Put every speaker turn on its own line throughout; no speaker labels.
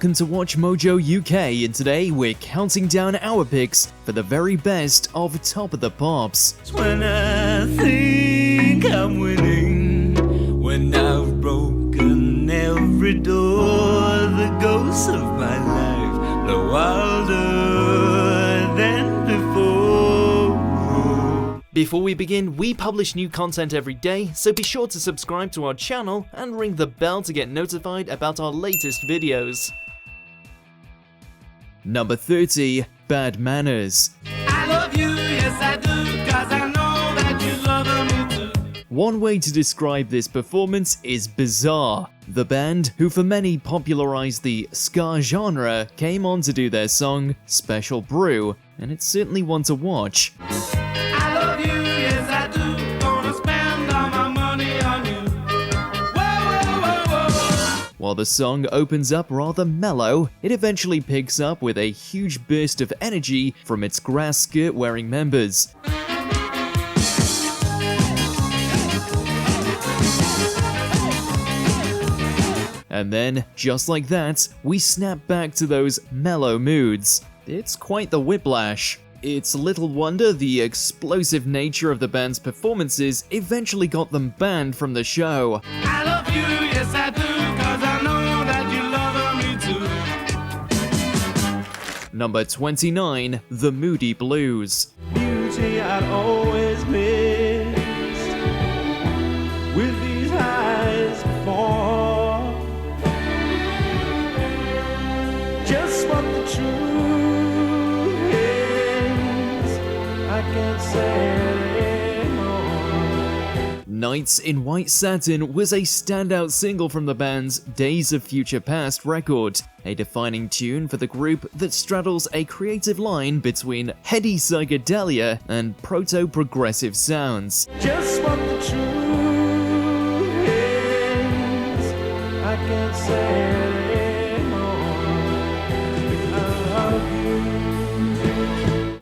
welcome to Watch Mojo UK, and today we're counting down our picks for the very best of Top of the Pops.
When I think I'm winning, when I've broken every door, the ghosts of my life blow wilder than before.
Before we begin, we publish new content every day, so be sure to subscribe to our channel and ring the bell to get notified about our latest videos. Number 30, Bad Manners.
I love you, yes I do, 'cause I know that you love me too.
One way to describe this performance is bizarre. The band, who for many popularized the ska genre, came on to do their song Special Brew, and it's certainly one to watch.
I love you, yes I do, gonna spend all my money on you. Whoa, whoa, whoa, whoa.
While the song opens up rather mellow, it eventually picks up with a huge burst of energy from its grass skirt-wearing members. And then, just like that, we snap back to those mellow moods. It's quite the whiplash. It's little wonder the explosive nature of the band's performances eventually got them banned from the show.
I love you, yes I do, 'cause I know that you love me too.
Number 29, The Moody Blues.
Beauty I'd always missed with these eyes before. Just what the truth is, I can't say anymore.
Nights in White Satin was a standout single from the band's Days of Future Past record, a defining tune for the group that straddles a creative line between heady psychedelia and proto-progressive sounds.
Just what the truth is, I can't say anymore. I love you.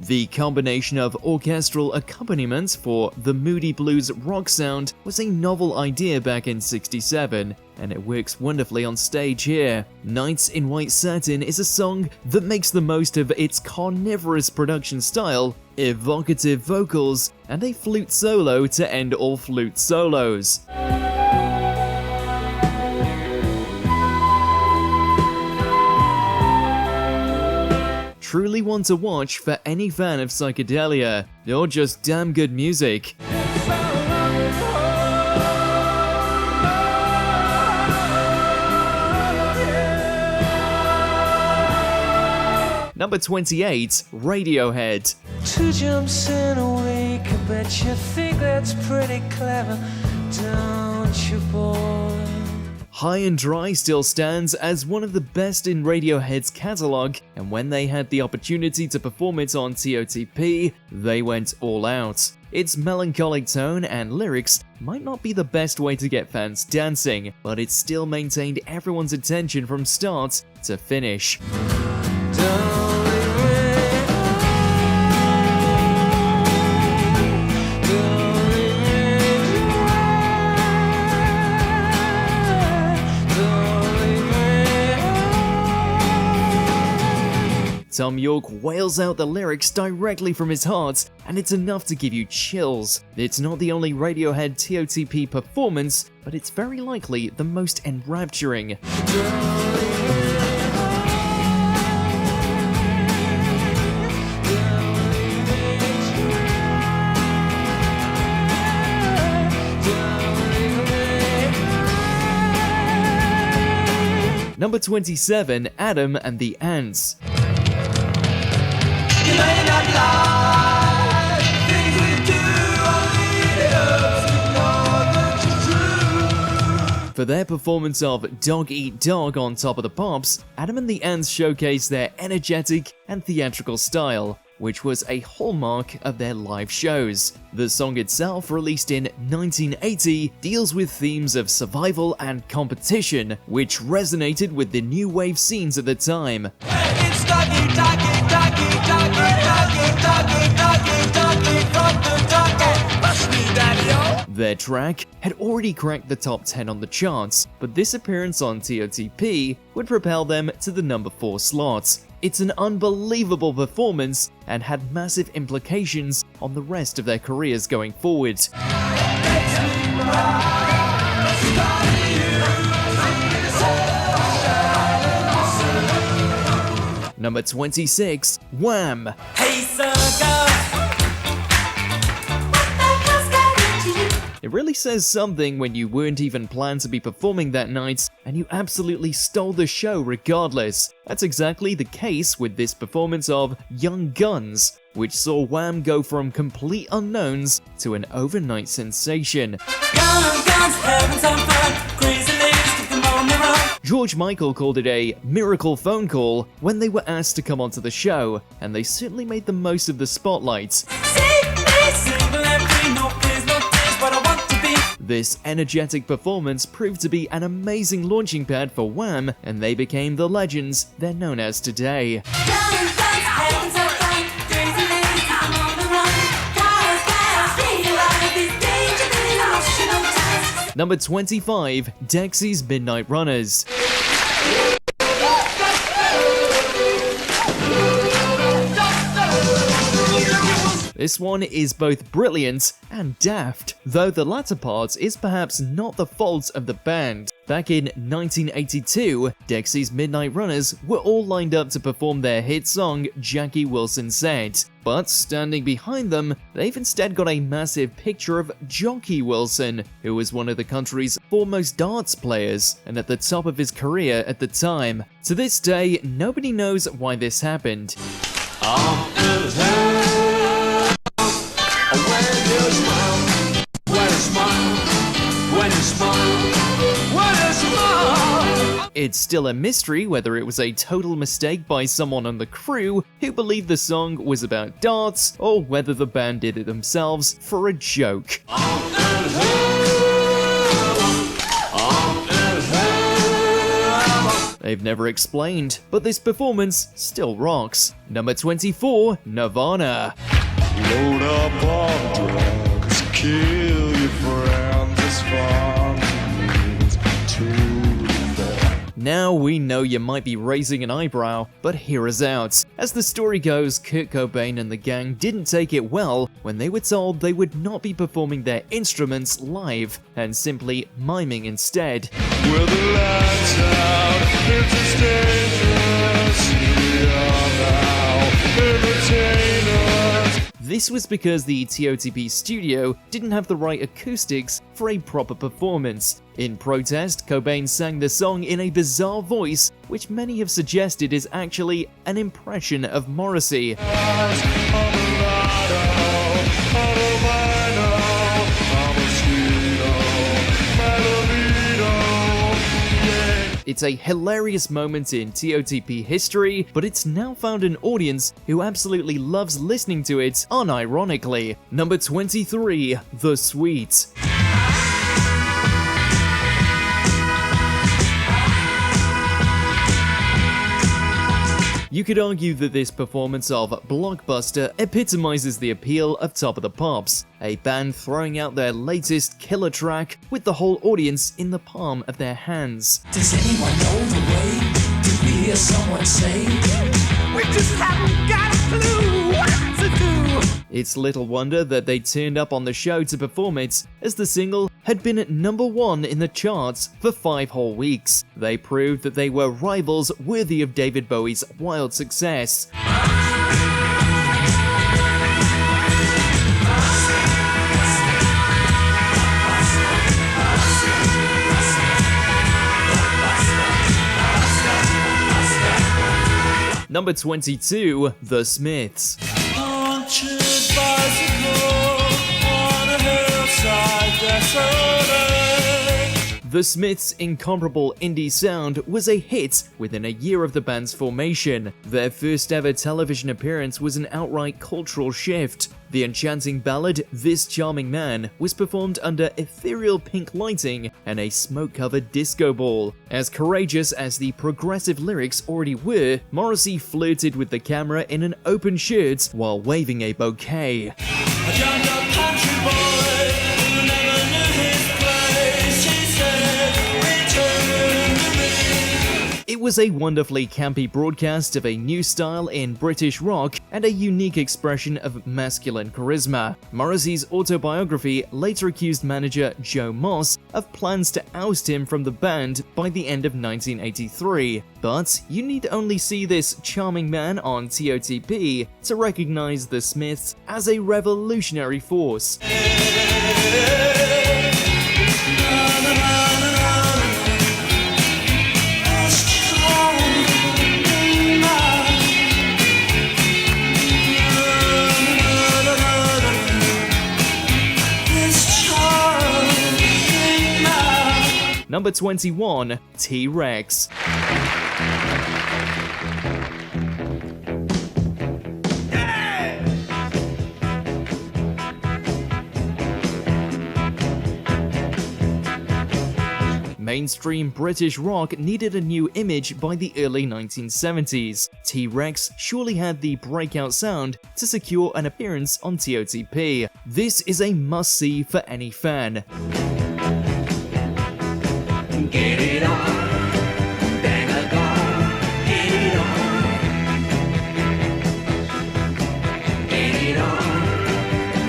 The combination of orchestral accompaniments for the Moody Blues rock sound was a novel idea back in '67, and it works wonderfully on stage here. Nights in White Satin is a song that makes the most of its carnivorous production style, evocative vocals, and a flute solo to end all flute solos. Truly one to watch for any fan of psychedelia, or just damn good music. Number 28, Radiohead.
2 jumps in a week, I bet you think that's pretty clever, don't you, boy?
High and Dry still stands as one of the best in Radiohead's catalogue, and when they had the opportunity to perform it on TOTP, they went all out. Its melancholic tone and lyrics might not be the best way to get fans dancing, but it still maintained everyone's attention from start to finish. Tom York wails out the lyrics directly from his heart, and it's enough to give you chills. It's not the only Radiohead TOTP performance, but it's very likely the most enrapturing. Number 27, Adam and the Ants.
You may not lie, things we do only us know that you're true.
For their performance of Dog Eat Dog on Top of the Pops, Adam and the Ants showcase their energetic and theatrical style, which was a hallmark of their live shows. The song itself, released in 1980, deals with themes of survival and competition, which resonated with the new wave scenes at the time.
It's doggy, doggy, doggy, doggy, doggy, doggy, doggy, doggy, from the doggy. Bust me, daddy-o.
Their track had already cracked the top 10 on the charts, but this appearance on TOTP would propel them to the number 4 slot. It's an unbelievable performance and had massive implications on the rest of their careers going forward. Number 26, Wham!
Hey, sucker.
It really says something when you weren't even planned to be performing that night and you absolutely stole the show regardless. That's exactly the case with this performance of Young Guns, which saw Wham go from complete unknowns to an overnight sensation. George Michael called it a miracle phone call when they were asked to come onto the show, and they certainly made the most of the spotlight. This energetic performance proved to be an amazing launching pad for Wham, and they became the legends they're known as today. Number 25, Dex's Midnight Runners. This one is both brilliant and daft, though the latter part is perhaps not the fault of the band. Back in 1982, Dex's Midnight Runners were all lined up to perform their hit song Jackie Wilson Said, but standing behind them, they've instead got a massive picture of Jockey Wilson, who was one of the country's foremost darts players and at the top of his career at the time. To this day, nobody knows why this happened. It's still a mystery whether it was a total mistake by someone on the crew who believed the song was about darts, or whether the band did it themselves for a joke. They've never explained, but this performance still rocks. Number 24, Nirvana.
Load up on drugs, kill your friends as fun to
Now we know you might be raising an eyebrow, but hear us out. As the story goes, Kurt Cobain and the gang didn't take it well when they were told they would not be performing their instruments live, and simply miming instead.
with the lights out. It's as dangerous. We are now entertainers.
This was because the TOTP studio didn't have the right acoustics for a proper performance. In protest, Cobain sang the song in a bizarre voice, which many have suggested is actually an impression of Morrissey. It's a hilarious moment in TOTP history, but it's now found an audience who absolutely loves listening to it unironically. Number 23, The Sweet. You could argue that this performance of Blockbuster epitomizes the appeal of Top of the Pops, a band throwing out their latest killer track with the whole audience in the palm of their hands.
Does anyone know the way? Did we hear someone say? We just haven't got a clue what to do.
It's little wonder that they turned up on the show to perform it, as the single had been at number 1 in the charts for 5 whole weeks. They proved that they were rivals worthy of David Bowie's wild success. Number 22, The Smiths. The Smiths' incomparable indie sound was a hit within a year of the band's formation. Their first ever television appearance was an outright cultural shift. The enchanting ballad This Charming Man was performed under ethereal pink lighting and a smoke-covered disco ball. As courageous as the progressive lyrics already were, Morrissey flirted with the camera in an open shirt while waving a bouquet.
A young country boy who never knew
was a wonderfully campy broadcast of a new style in British rock and a unique expression of masculine charisma. Morrissey's autobiography later accused manager Joe Moss of plans to oust him from the band by the end of 1983, but you need only see this charming man on TOTP to recognize the Smiths as a revolutionary force. Number 21, TRex. Mainstream British rock needed a new image by the early 1970s. TRex surely had the breakout sound to secure an appearance on TOTP. This is a must-see for any fan.
Get it on, bang a gong, get it on. Get it on,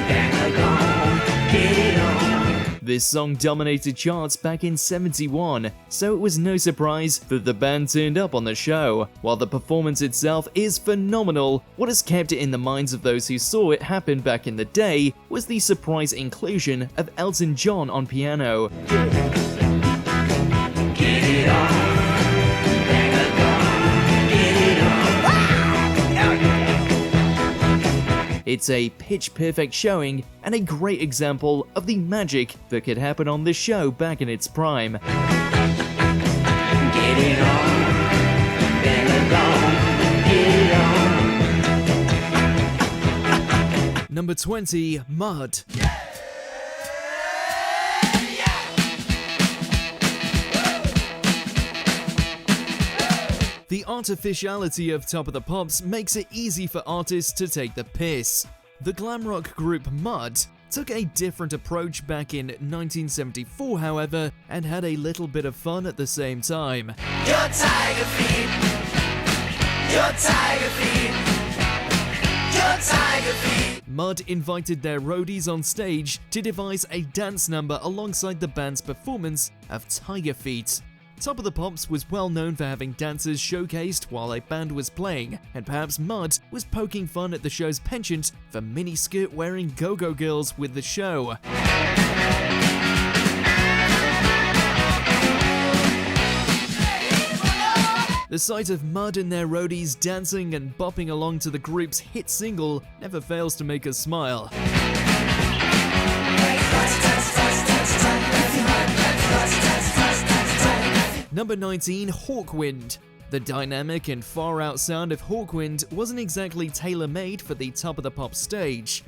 bang a gong, get it on.
This song dominated charts back in '71, so it was no surprise that the band turned up on the show. While the performance itself is phenomenal, what has kept it in the minds of those who saw it happen back in the day was the surprise inclusion of Elton John on piano. It's a pitch-perfect showing and a great example of the magic that could happen on this show back in its prime.
Get it on, bang a gong, get it on.
Number 20, Mud. The artificiality of Top of the Pops makes it easy for artists to take the piss. The glam rock group Mud took a different approach back in 1974, however, and had a little bit of fun at the same time.
Your tiger feet, your tiger feet, your tiger feet.
Mud invited their roadies on stage to devise a dance number alongside the band's performance of Tiger Feet. Top of the Pops was well known for having dancers showcased while a band was playing, and perhaps Mud was poking fun at the show's penchant for miniskirt wearing go-go girls with the show. The sight of Mud and their roadies dancing and bopping along to the group's hit single never fails to make us smile. Number 19, Hawkwind. The dynamic and far-out sound of Hawkwind wasn't exactly tailor-made for the Top of the Pops stage.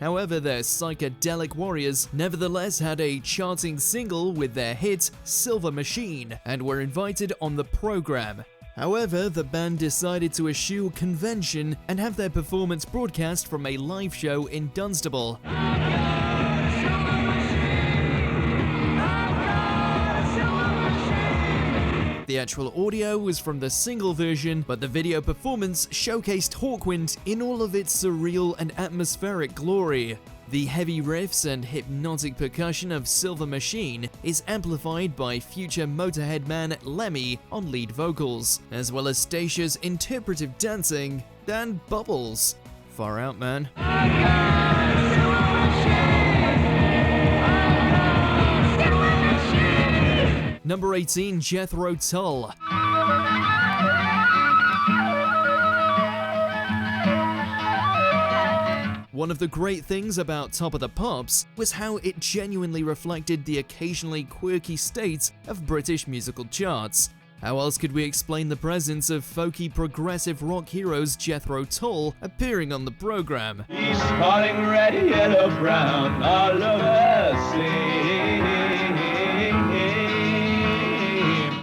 However, their psychedelic warriors nevertheless had a charting single with their hit Silver Machine and were invited on the program. However, the band decided to eschew convention and have their performance broadcast from a live show in Dunstable. The actual audio was from the single version, but the video performance showcased Hawkwind in all of its surreal and atmospheric glory. The heavy riffs and hypnotic percussion of Silver Machine is amplified by future Motorhead man Lemmy on lead vocals, as well as Stasia's interpretive dancing and Bubbles. Far out, man. Number 18, Jethro Tull. One of the great things about Top of the Pops was how it genuinely reflected the occasionally quirky state of British musical charts. How else could we explain the presence of folky progressive rock heroes Jethro Tull appearing on the program?
He's spotting red, yellow, brown, all over sing.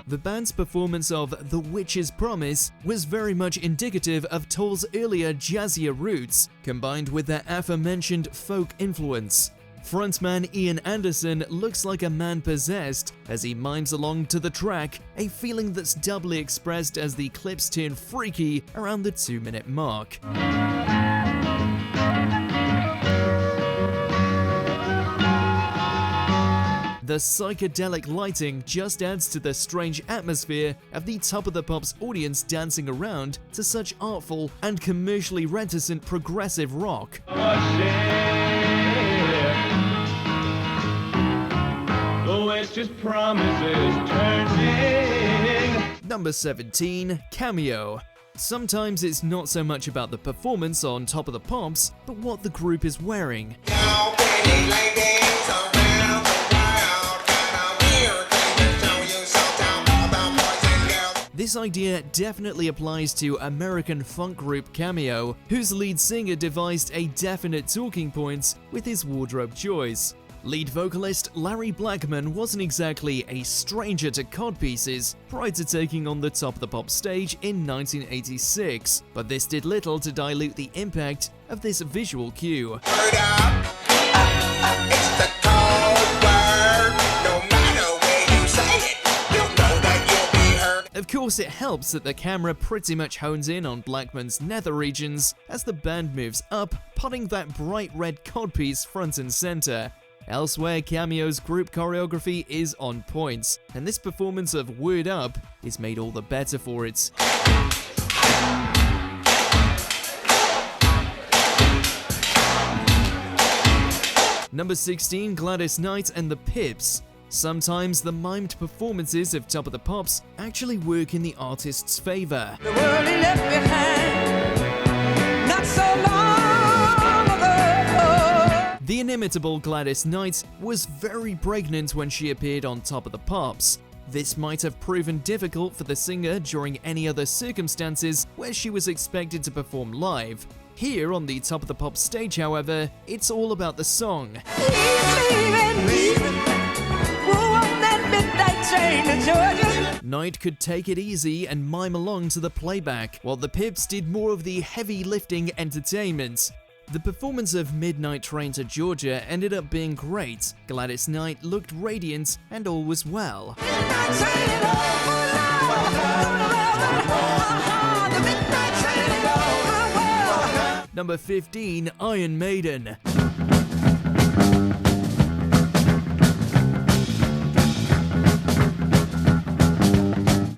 The band's performance of The Witch's Promise was very much indicative of Tull's earlier jazzier roots, combined with their aforementioned folk influence. Frontman Ian Anderson looks like a man possessed as he mimes along to the track, a feeling that's doubly expressed as the clips turn freaky around the 2-minute mark. The psychedelic lighting just adds to the strange atmosphere of the Top of the Pops audience dancing around to such artful and commercially reticent progressive rock.
Just promises turning.
Number 17, Cameo. Sometimes it's not so much about the performance on Top of the Pops, but what the group is wearing. This idea definitely applies to American funk group Cameo, whose lead singer devised a definite talking point with his wardrobe choice. Lead vocalist Larry Blackman wasn't exactly a stranger to codpieces prior to taking on the Top of the Pops stage in 1986, but this did little to dilute the impact of this visual cue. Of course, it helps that the camera pretty much hones in on Blackman's nether regions as the band moves up, putting that bright red codpiece front and center. Elsewhere, Cameo's group choreography is on point, and this performance of Word Up is made all the better for it. Number 16, Gladys Knight and the Pips. Sometimes the mimed performances of Top of the Pops actually work in the artist's favor.
The world he left behind, not so long ago.
The inimitable Gladys Knight was very pregnant when she appeared on Top of the Pops. This might have proven difficult for the singer during any other circumstances where she was expected to perform live. Here on the Top of the Pops stage, however, it's all about the song. Knight could take it easy and mime along to the playback, while the Pips did more of the heavy lifting entertainment. The performance of Midnight Train to Georgia ended up being great. Gladys Knight looked radiant and all was well. Number 15, Iron Maiden.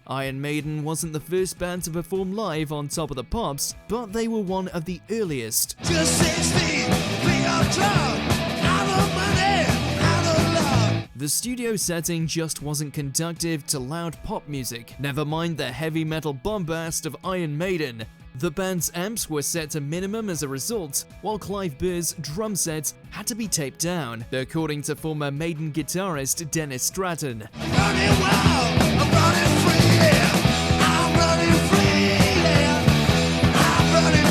Iron Maiden wasn't the first band to perform live on Top of the Pops, but they were one of the earliest.
Just 16, we are drunk, out of money, out of love.
The studio setting just wasn't conducive to loud pop music, never mind the heavy metal bombast of Iron Maiden. The band's amps were set to minimum as a result, while Clive Burr's drum set had to be taped down, according to former Maiden guitarist Dennis Stratton.
Running wild, I'm running free, yeah. I'm running free, yeah. I'm running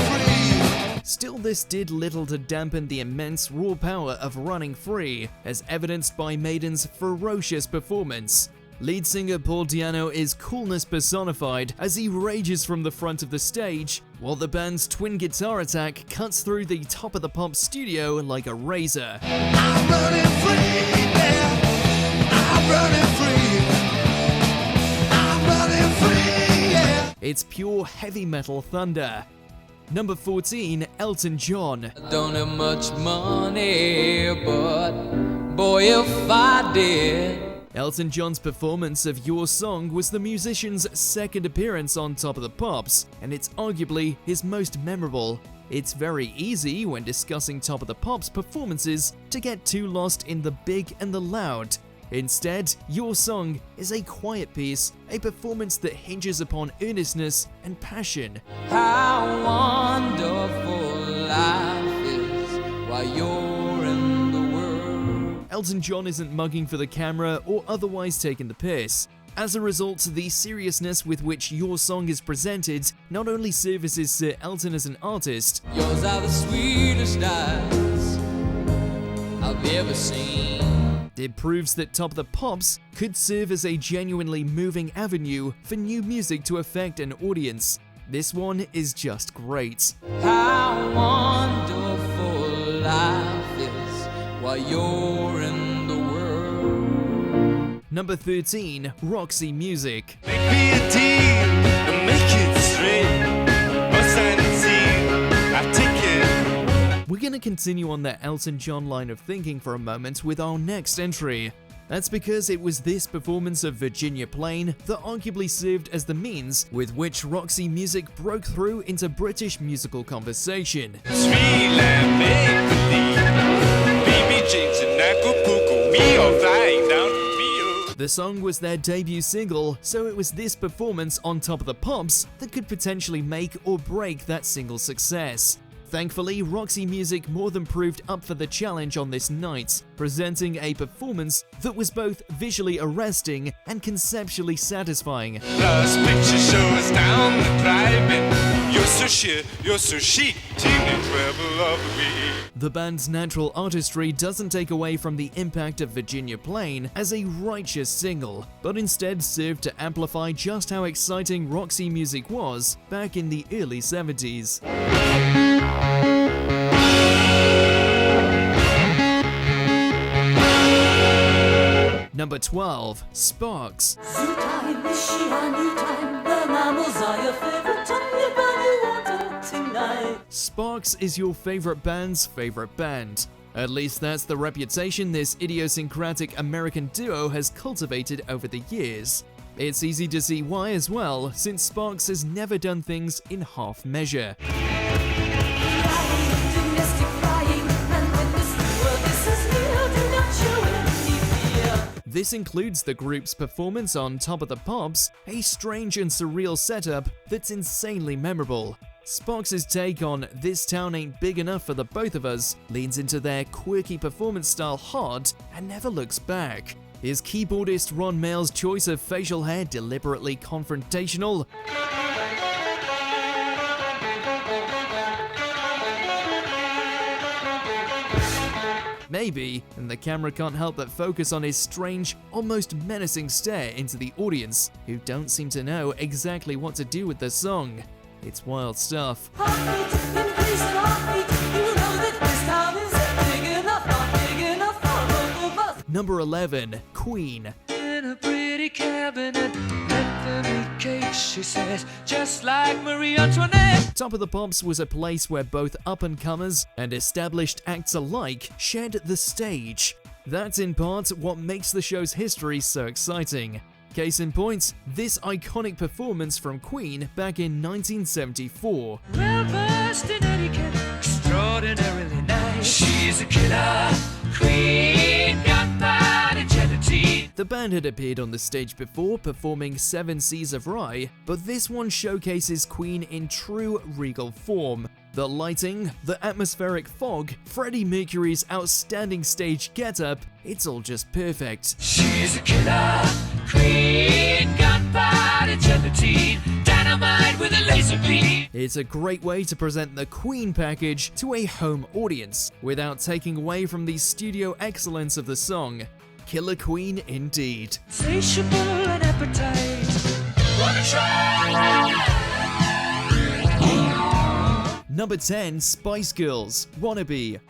free.
Still, this did little to dampen the immense raw power of Running Free, as evidenced by Maiden's ferocious performance. Lead singer Paul Di'Anno is coolness personified as he rages from the front of the stage, while the band's twin guitar attack cuts through the Top of the Pops studio like a razor.
I'm running free, yeah. I'm running free. I'm running free, yeah.
It's pure heavy metal thunder. Number 14, Elton John.
Don't have much money, but boy, if I did.
Elton John's performance of Your Song was the musician's second appearance on Top of the Pops, and it's arguably his most memorable. It's very easy when discussing Top of the Pops performances to get too lost in the big and the loud. Instead, Your Song is a quiet piece, a performance that hinges upon earnestness and passion.
How wonderful life is while you're in the world.
Elton John isn't mugging for the camera or otherwise taking the piss. As a result, the seriousness with which Your Song is presented not only services Sir Elton as an artist,
Yours are the sweetest eyes I've ever seen.
it proves that Top of the Pops could serve as a genuinely moving avenue for new music to affect an audience. This one is just great.
How wonderful life is while
while you're in the world.
Number 13, Roxy Music.
Make me a deal and make it straight. Or sign and seal, I take it.
We're gonna continue on that Elton John line of thinking for a moment with our next entry. That's because it was this performance of Virginia Plain that arguably served as the means with which Roxy Music broke through into British musical conversation.
Sweet lamb, make believe. Baby James and Acapulco, we are flying down to Rio.
The song was their debut single, so it was this performance on Top of the Pops that could potentially make or break that single's success. Thankfully, Roxy Music more than proved up for the challenge on this night, presenting a performance that was both visually arresting and conceptually satisfying.
Last picture shows down the drive-in. You're so sheer, you're so chic, teenage rebel of the week.
The band's natural artistry doesn't take away from the impact of Virginia Plain as a righteous single, but instead served to amplify just how exciting Roxy Music was back in the early 70s. Number 12, Sparks. Sparks is your favorite band's favorite band. At least that's the reputation this idiosyncratic American duo has cultivated over the years. It's easy to see why as well, since Sparks has never done things in half measure. This includes the group's performance on Top of the Pops, a strange and surreal setup that's insanely memorable. Sparks' take on "This Town Ain't Big Enough for the Both of Us" leans into their quirky performance style hard and never looks back. Is keyboardist Ron Mail's choice of facial hair deliberately confrontational? Maybe, and the camera can't help but focus on his strange, almost menacing stare into the audience, who don't seem to know exactly what to do with the song. It's wild stuff. Number 11, Queen.
In a pretty cabinet, let them eat cake, she says, just like Marie Antoinette.
Top of the Pops was a place where both up-and-comers and established acts alike shared the stage. That's in part what makes the show's history so exciting. Case in point, this iconic performance from Queen back in 1974.
Well versed in etiquette, extraordinarily nice. She's a killer queen, got bad agility.
The band had appeared on the stage before, performing Seven Seas of Rye, but this one showcases Queen in true regal form. The lighting, the atmospheric fog, Freddie Mercury's outstanding stage getup, it's all just perfect.
She's a killer queen, got bad agility, dynamite with a laser beam.
It's a great way to present the Queen package to a home audience, without taking away from the studio excellence of the song. Killer Queen indeed.
Insatiable and appetite. Wanna try?
Number 10, Spice Girls, Wannabe.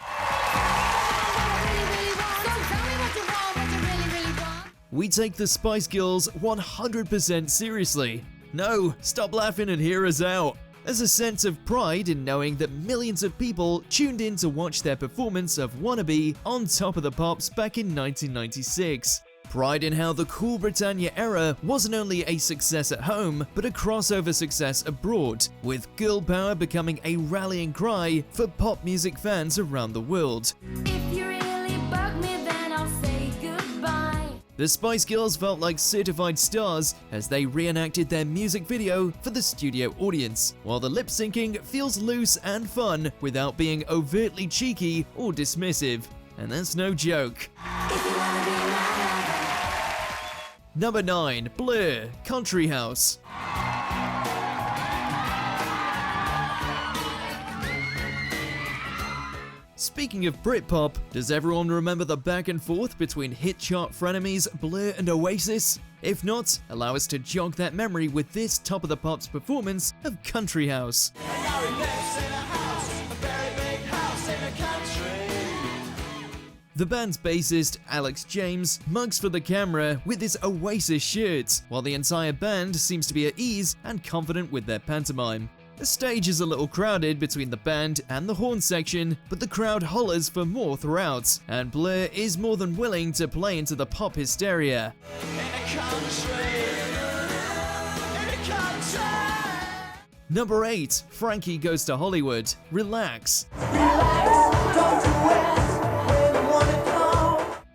We take the Spice Girls 100% seriously. No, stop laughing and hear us out. There's a sense of pride in knowing that millions of people tuned in to watch their performance of Wannabe on Top of the Pops back in 1996. Pride in how the Cool Britannia era wasn't only a success at home, but a crossover success abroad, with girl power becoming a rallying cry for pop music fans around the world.
If you really bug me, then I'll say goodbye.
The Spice Girls felt like certified stars as they reenacted their music video for the studio audience, while the lip syncing feels loose and fun without being overtly cheeky or dismissive. And that's no joke. Number 9, Blur, Country House. Speaking of Britpop, does everyone remember the back and forth between hit chart frenemies Blur and Oasis? If not, allow us to jog that memory with this Top of the Pops performance of Country House. The The band's bassist, Alex James, mugs for the camera with his Oasis shirt, while the entire band seems to be at ease and confident with their pantomime. The stage is a little crowded between the band and the horn section, but the crowd hollers for more throughout, and Blur is more than willing to play into the pop hysteria. Number 8, Frankie Goes to Hollywood, Relax.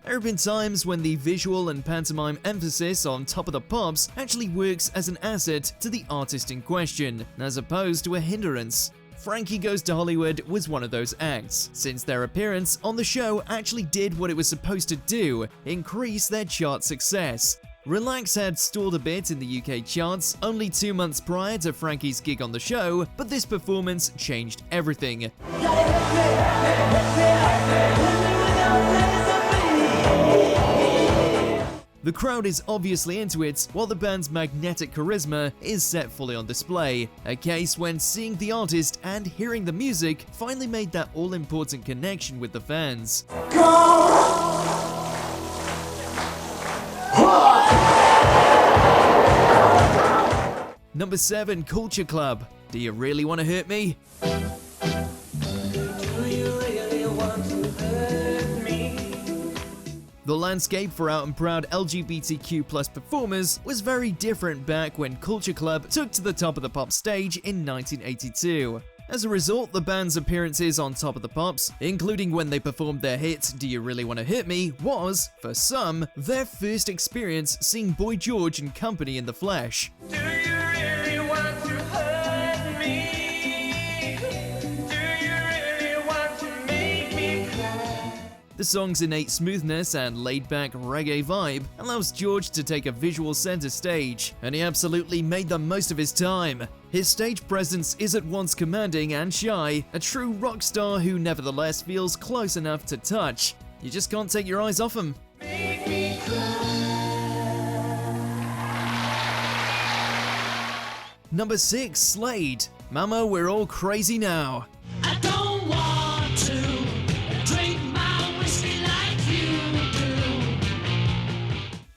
There have been times when the visual and pantomime emphasis on Top of the Pops actually works as an asset to the artist in question, as opposed to a hindrance. Frankie Goes to Hollywood was one of those acts, since their appearance on the show actually did what it was supposed to do, increase their chart success. Relax had stalled a bit in the UK charts only 2 months prior to Frankie's gig on the show, but this performance changed everything. The crowd is obviously into it, while the band's magnetic charisma is set fully on display, a case when seeing the artist and hearing the music finally made that all-important connection with the fans. Number 7, Culture Club, Do You Really Want to Hurt Me? The landscape for out and proud LGBTQ+ performers was very different back when Culture Club took to the Top of the Pops stage in 1982. As a result, the band's appearances on Top of the Pops, including when they performed their hit Do You Really Want to Hurt Me, was, for some, their first experience seeing Boy George and company in the flesh.
Do you really want to hurt me? Do you really want to make me cry?
The song's innate smoothness and laid-back reggae vibe allows George to take a visual center stage, and he absolutely made the most of his time. His stage presence is at once commanding and shy, a true rock star who nevertheless feels close enough to touch. You just can't take your eyes off him.
Make me
Number 6, Slade, Mama We're All Crazy Now.
I don't want to drink my whiskey like you do.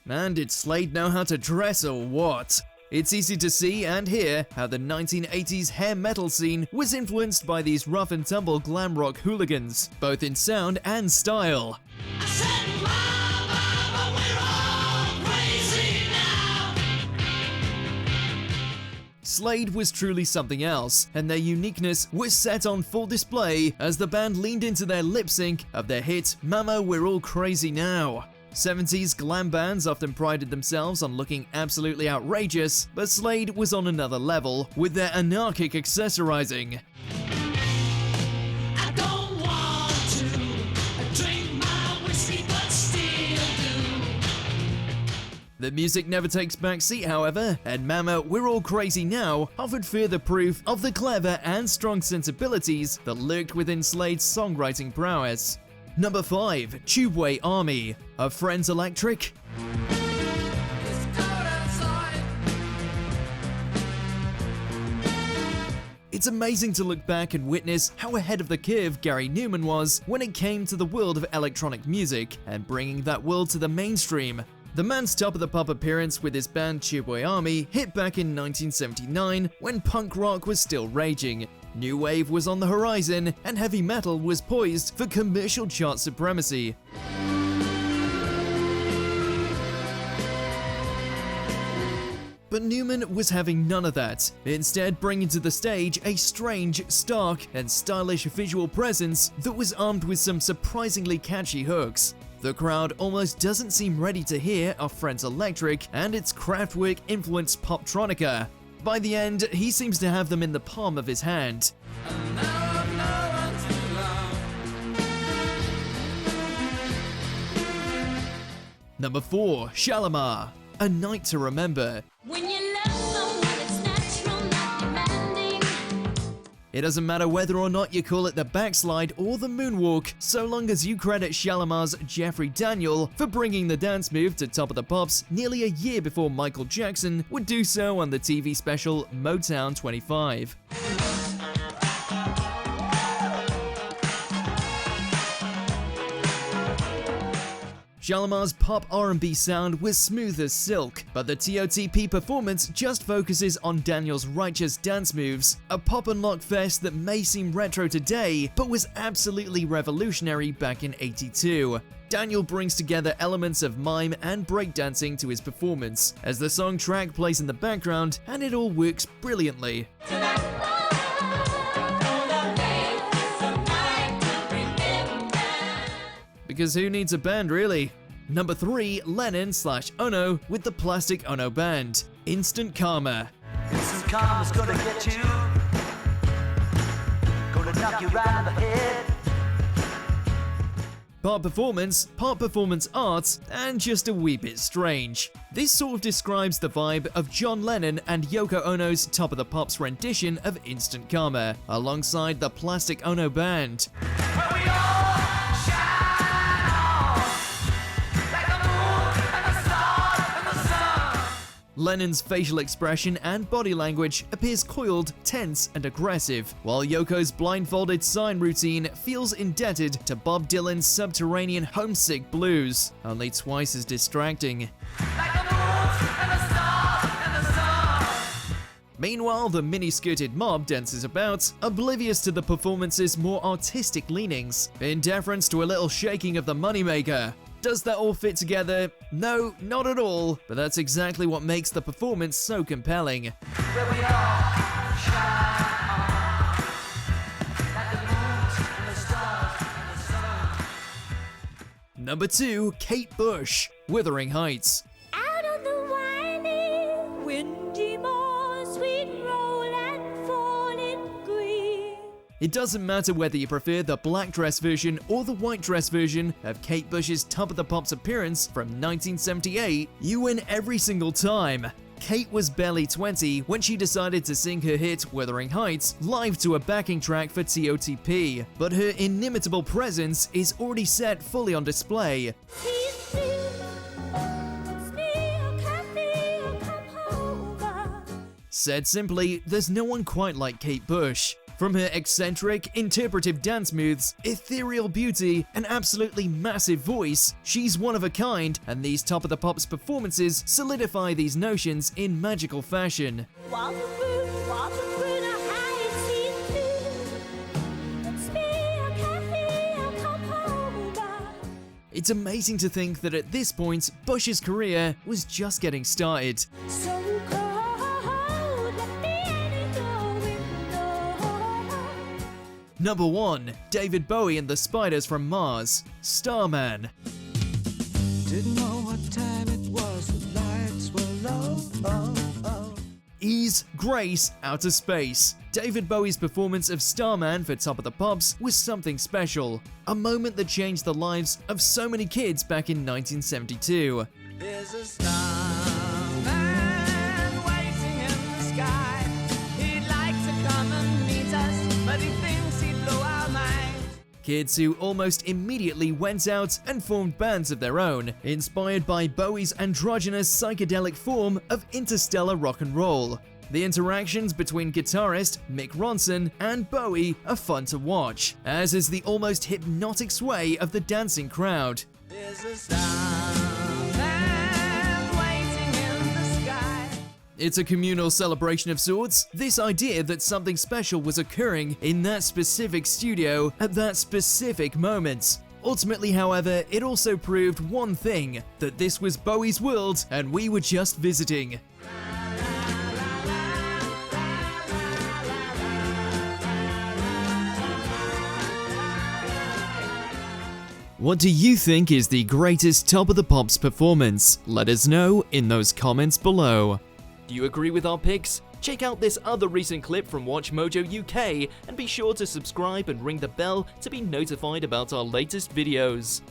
Man, did Slade know how to dress or what? It's easy to see and hear how the 1980s hair metal scene was influenced by these rough and tumble glam rock hooligans, both in sound and style.
I said, Mama, we're all crazy now.
Slade was truly something else, and their uniqueness was set on full display as the band leaned into their lip sync of their hit Mama We're All Crazy Now. 70s glam bands often prided themselves on looking absolutely outrageous, but Slade was on another level with their anarchic accessorizing.
I don't want to drink my whiskey, but still do.
The music never takes backseat, however, and Mama We're All Crazy Now offered further proof of the clever and strong sensibilities that lurked within Slade's songwriting prowess. Number 5, Tubeway Army, Of Friends Electric. It's amazing to look back and witness how ahead of the curve Gary Newman was when it came to the world of electronic music and bringing that world to the mainstream. The man's Top of the Pop appearance with his band Tubeway Army hit back in 1979 when punk rock was still raging. New wave was on the horizon, and heavy metal was poised for commercial chart supremacy. But Newman was having none of that, instead bringing to the stage a strange, stark, and stylish visual presence that was armed with some surprisingly catchy hooks. The crowd almost doesn't seem ready to hear Of Friends Electric and its Kraftwerk-influenced poptronica. By the end, he seems to have them in the palm of his hand. Number 4, Shalimar, A Night to Remember.
When you love someone, it's natural, not demanding.
It doesn't matter whether or not you call it the backslide or the moonwalk, so long as you credit Shalimar's Jeffrey Daniel for bringing the dance move to Top of the Pops nearly a year before Michael Jackson would do so on the TV special Motown 25. Shalimar's pop R&B sound was smooth as silk, but the TOTP performance just focuses on Daniel's righteous dance moves, a pop and lock fest that may seem retro today, but was absolutely revolutionary back in '82. Daniel brings together elements of mime and breakdancing to his performance, as the song track plays in the background, and it all works brilliantly. Because who needs a band, really? Number 3, Lennon/Ono with the Plastic Ono Band, Instant Karma.
Instant karma's gonna get you. Gonna knock you right in the head.
Part performance art, and just a wee bit strange. This sort of describes the vibe of John Lennon and Yoko Ono's Top of the Pops rendition of Instant Karma, alongside the Plastic Ono Band.
Where we all shine on, like the moon and the stars and the sun.
Lennon's facial expression and body language appears coiled, tense, and aggressive, while Yoko's blindfolded sign routine feels indebted to Bob Dylan's subterranean homesick blues, only twice as distracting.
Like the moon and the stars and the sun.
Meanwhile, the mini-skirted mob dances about, oblivious to the performance's more artistic leanings, in deference to a little shaking of the moneymaker. Does that all fit together? No, not at all, but that's exactly what makes the performance so compelling.
Where we all shine on, like the moon and the stars and the sun.
Number 2, Kate Bush, Wuthering Heights.
Out on the winding, windy moor, sweet roll and falling green.
It doesn't matter whether you prefer the black dress version or the white dress version of Kate Bush's Top of the Pops appearance from 1978, you win every single time. Kate was barely 20 when she decided to sing her hit Wuthering Heights live to a backing track for TOTP, but her inimitable presence is already set fully on display.
It's me, oh, Kathy, oh, come over.
Said simply, there's no one quite like Kate Bush. From her eccentric, interpretive dance moves, ethereal beauty, and absolutely massive voice, she's one of a kind, and these Top of the Pops performances solidify these notions in magical fashion.
Water fruit, I see through. It's me, oh, Kathy, oh, come over.
It's amazing to think that at this point, Bush's career was just getting started.
So cold, let me in at your window.
Number 1, David Bowie and the Spiders from Mars, Starman.
Didn't know what time it was, the lights were low.
Ease, Grace, Outer Space. David Bowie's performance of Starman for Top of the Pops was something special, a moment that changed the lives of so many kids back in 1972.
There's a starman waiting in the sky. He'd like to come and meet us, but he thinks he'd blow our minds.
Kids who almost immediately went out and formed bands of their own, inspired by Bowie's androgynous psychedelic form of interstellar rock and roll. The interactions between guitarist Mick Ronson and Bowie are fun to watch, as is the almost hypnotic sway of the dancing crowd.
There's a starman waiting in the sky.
It's a communal celebration of sorts, this idea that something special was occurring in that specific studio at that specific moment. Ultimately, however, it also proved one thing, that this was Bowie's world and we were just visiting. What do you think is the greatest Top of the Pops performance? Let us know in those comments below. Do you agree with our picks? Check out this other recent clip from WatchMojoUK and be sure to subscribe and ring the bell to be notified about our latest videos.